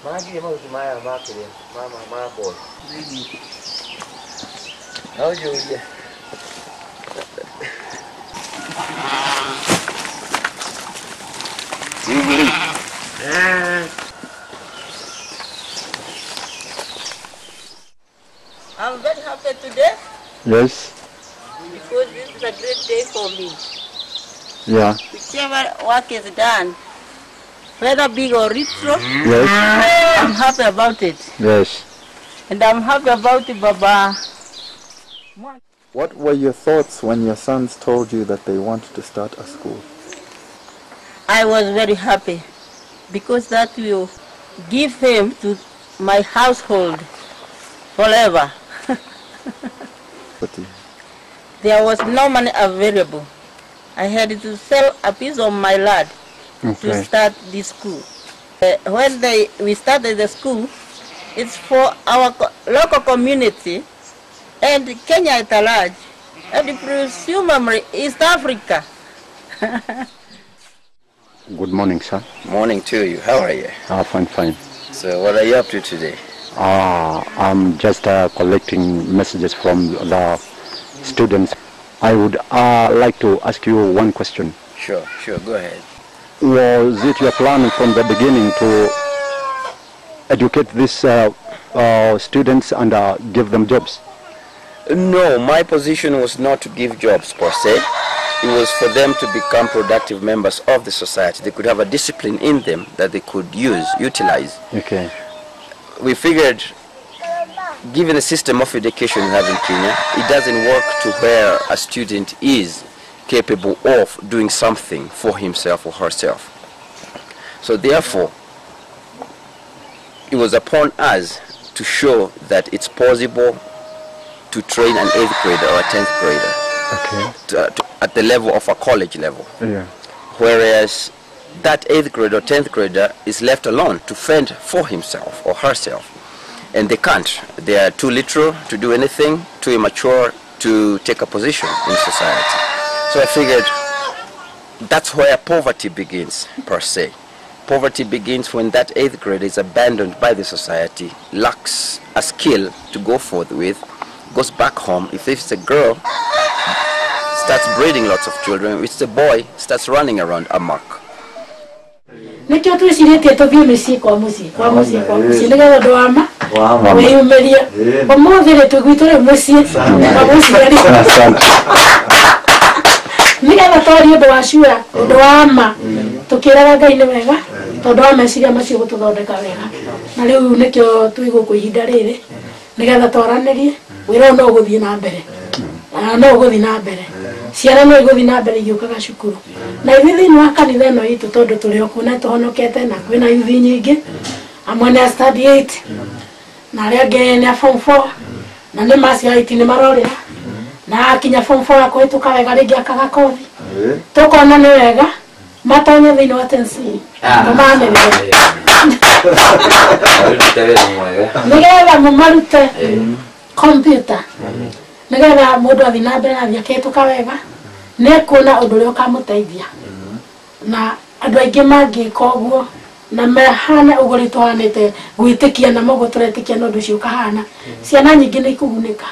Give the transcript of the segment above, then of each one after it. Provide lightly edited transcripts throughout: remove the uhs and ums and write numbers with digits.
Magi mau Maya market mama boy. How you yeah. I'm very happy today. Yes. Because this is a great day for me. Yeah. Whichever work is done, whether big or little, Yes. I'm happy about it. Yes. And I'm happy about it, Baba. What were your thoughts when your sons told you that they wanted to start a school? I was very happy because that will give him to my household forever. There was no money available. I had to sell a piece of my land to start this school. When we started the school, it's for our local community and Kenya at large, and presumably East Africa. Good morning, sir. Morning to you. How are you? Fine. So what are you up to today? I'm just collecting messages from the students. I would like to ask you one question. Sure, go ahead. Was it your plan from the beginning to educate these students and give them jobs? No, my position was not to give jobs per se. It was for them to become productive members of the society. They could have a discipline in them that they could utilize. Okay. We figured, given the system of education we have in Kenya, it doesn't work to where a student is capable of doing something for himself or herself. So therefore, it was upon us to show that it's possible to train an 8th grader or a 10th grader at the level of a college level. Yeah. Whereas that 8th grader or 10th grader is left alone to fend for himself or herself. And they can't. They are too literal to do anything, too immature to take a position in society. So I figured that's where poverty begins, per se. Poverty begins when that 8th grader is abandoned by the society, lacks a skill to go forth with, goes back home. If it's a girl, starts breeding lots of children. If it's a boy, starts running around amok. no guthi na mbere ciana no iguthi na mbere igiukaga cukuru na ithithi ni wakanitha ino itu tondu turi okuna tuhonokete na kwina yuthi nyingi amwe ni study 8 na aria angi ni form 4 na ni macio 8 ni marorira na akinya form 4 akwituka wega ringi akaga kothi tukona ni wega matonye thini wa tensi tumane nigetha mumarute computer nigetha mundu athi na mbere athi akituka wega nikuona undu uria ukamuteithia na andu aingi mangika uguo na mehane uguo ritwanite gwitikia na mogo turetikia no ndu cio kahana ciana nyingi ni ikugunika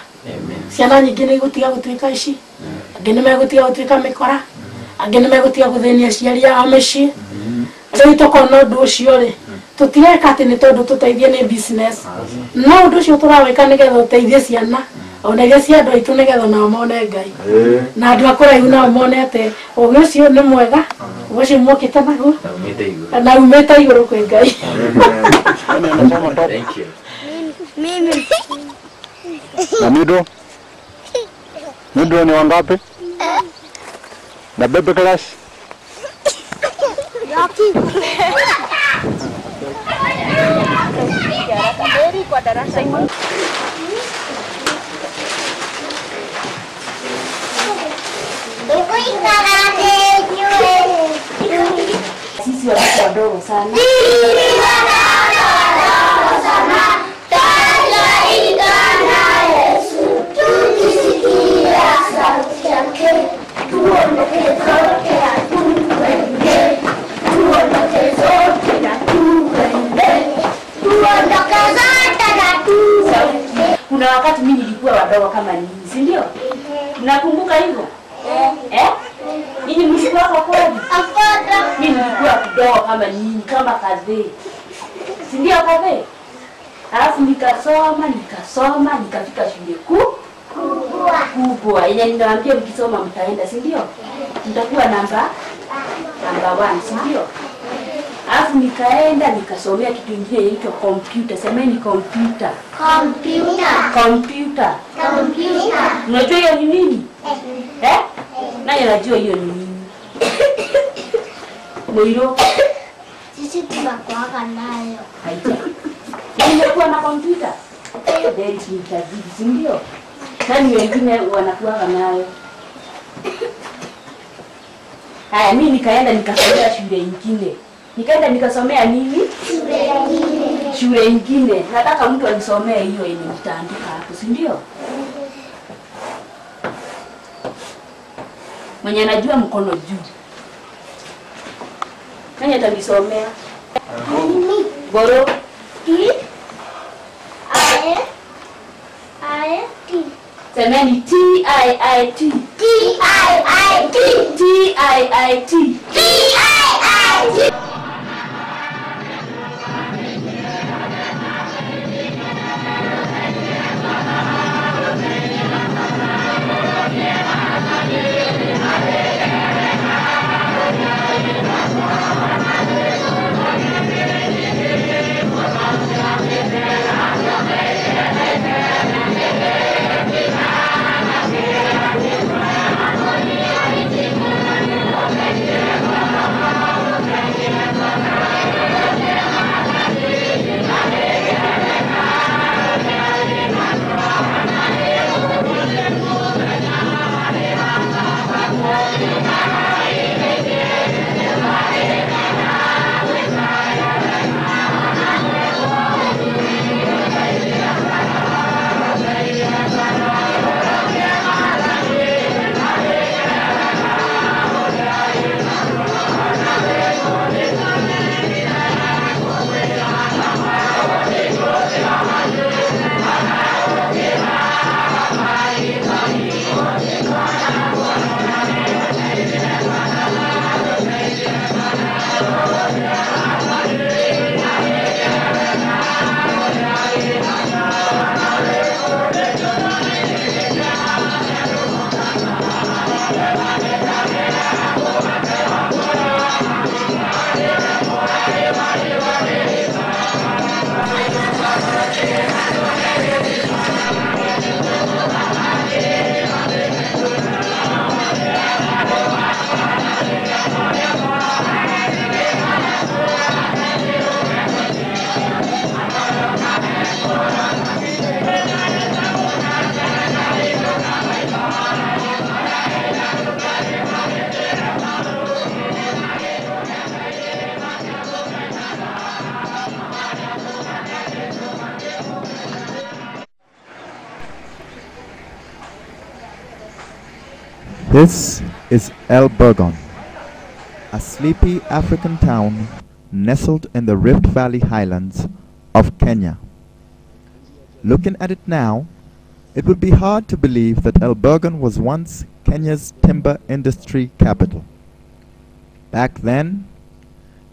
ciana nyingi ni igutiga gutwika ici angi ni megutiga gutwika mikora angi ni megutiga guthenia ciari ao micii riu tukona undu ucio ri tutireka ati ni tondu tuteithie ni business no undu ucio turawika nigetha uteithie ciana ona iria cia andu aitu nigetha nao mone Ngai na andu akuraihu nao mone ati ugi ucio ni mwega ucio mokite naguo na umite iguru kwi Ngai. Thank you. Mimi. Na Mido ni wangapi? Na bebe class? Yaki. Kwa darasa hili. Sisi watoto wadogo sana. wakati mimi nilikuwa wadogo kama nyinyi, si ndio? Nakumbuka hivyo? Nyinyi mlikuwa kwa kweli? Mimi nilikuwa kidogo kama nyinyi, kama kadhe. Si ndio kadhe? Alafu nikasoma, nikafika shule kubwa. Yenye ninawaambia mkisoma mtaenda, si ndio? Mtakuwa namba 1, si ndio? Alafu nikaenda nikasomea kitu kingine inaitwa computer. Semeni computer. Unajua hiyo ni nini? Nani anajua hiyo ni nini? Moiro. Sisi tunakuwa nayo. Nimekuwa na computer. Ndio nitajidi, si ndio? Nani wengine wanakuwa nayo? Haya, mimi nikaenda nikasomea shule nyingine. Nikaenda nikasomea nini? Shule nyingine. Nataka mtu anisomee hiyo yenye nitaandika hapo, si ndio? Mwenye anajua mkono juu. Nani atanisomea? Goro. TIIT. Semeni TIIT. This is Elburgon, a sleepy African town nestled in the Rift Valley highlands of Kenya. Looking at it now, it would be hard to believe that Elburgon was once Kenya's timber industry capital. Back then,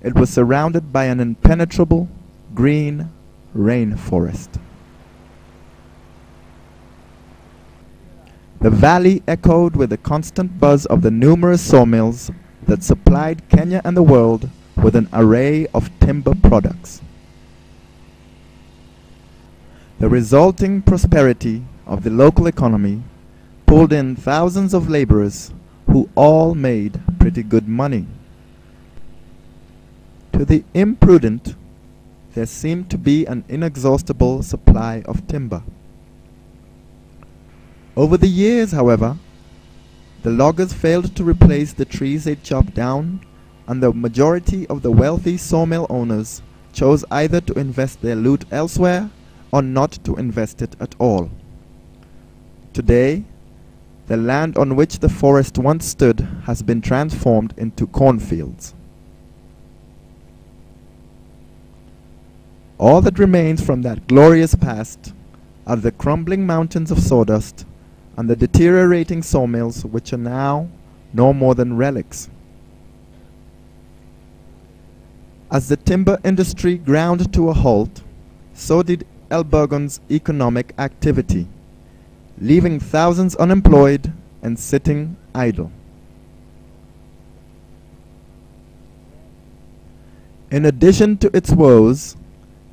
it was surrounded by an impenetrable green rainforest. The valley echoed with the constant buzz of the numerous sawmills that supplied Kenya and the world with an array of timber products. The resulting prosperity of the local economy pulled in thousands of laborers who all made pretty good money. To the imprudent, there seemed to be an inexhaustible supply of timber. Over the years, however, the loggers failed to replace the trees they chopped down, and the majority of the wealthy sawmill owners chose either to invest their loot elsewhere or not to invest it at all. Today, the land on which the forest once stood has been transformed into cornfields. All that remains from that glorious past are the crumbling mountains of sawdust and the deteriorating sawmills, which are now no more than relics. As the timber industry ground to a halt, so did Elburgon's economic activity, leaving thousands unemployed and sitting idle. In addition to its woes,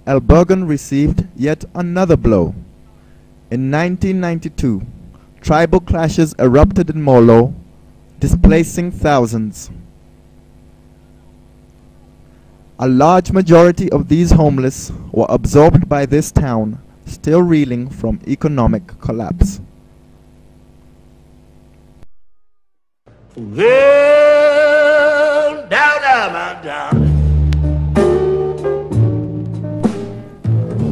Elburgon received yet another blow. In 1992, tribal clashes erupted in Molo, displacing thousands. A large majority of these homeless were absorbed by this town, still reeling from economic collapse. Well, down.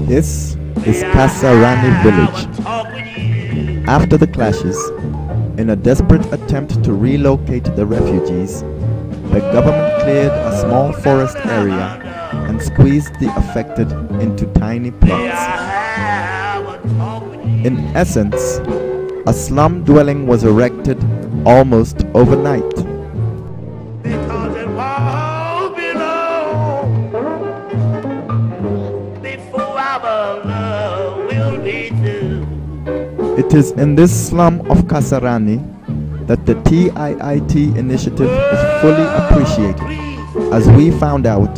This is Kasarani village. After the clashes, in a desperate attempt to relocate the refugees, the government cleared a small forest area and squeezed the affected into tiny plots. In essence, a slum dwelling was erected almost overnight. It is in this slum of Kasarani that the TIIT initiative is fully appreciated, as we found out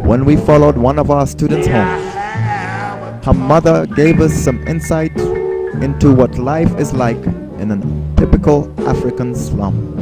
when we followed one of our students home. Her mother gave us some insight into what life is like in a typical African slum.